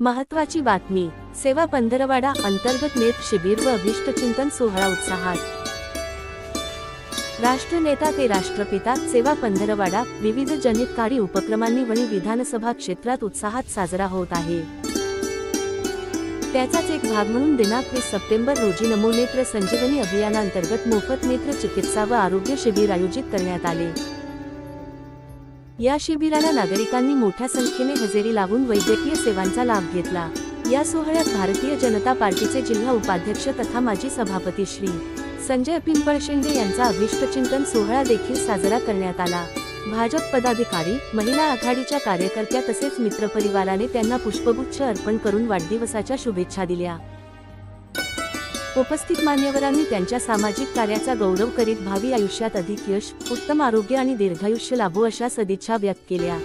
महत्त्वाची बातमी, सेवा पंधरवडा अंतर्गत नेत्र शिबिर व अभिष्ट चिंतन सोहळा उत्साहात। राष्ट्रनेता ते राष्ट्रपिता सेवा पंधरवडा विविध जनहितकारी उपक्रमांनी वणी विधानसभा क्षेत्रात उत्साहात साजरा होत आहे। त्याचाच एक भाग म्हणून दिनांक 20 सप्टेंबर रोजी नमो नेत्र संजीवनी अभियानांतर्गत मोफत नेत्र चिकित्सा व आरोग्य शिबिर आयोजित करण्यात आले। या शिबिराला नागरिकांनी मोठ्या संख्येने हजेरी लावून वैद्यकीय सेवांचा लाभ घेतला। या सोहळ्यात भारतीय जनता पार्टीचे जिल्हा उपाध्यक्ष तथा माजी सभापती श्री संजय पिंपळशेंडे यांचा अभिष्ट चिंतन सोहळा देखील साजरा करण्यात आला। भाजप पदाधिकारी, महिला आघाडीच्या कार्यकर्त्या तसेच मित्रपरिवाराने त्यांना पुष्पगुच्छ अर्पण करून वाढदिवसाच्या शुभेच्छा दिल्या। उपस्थित मान्यवरांनी त्यांच्या सामाजिक कार्याचा गौरव करीत भावी आयुष्यात अधिक यश, उत्तम आरोग्य आणि दीर्घायुष्य लाभो अशा सदिच्छा व्यक्त केल्या।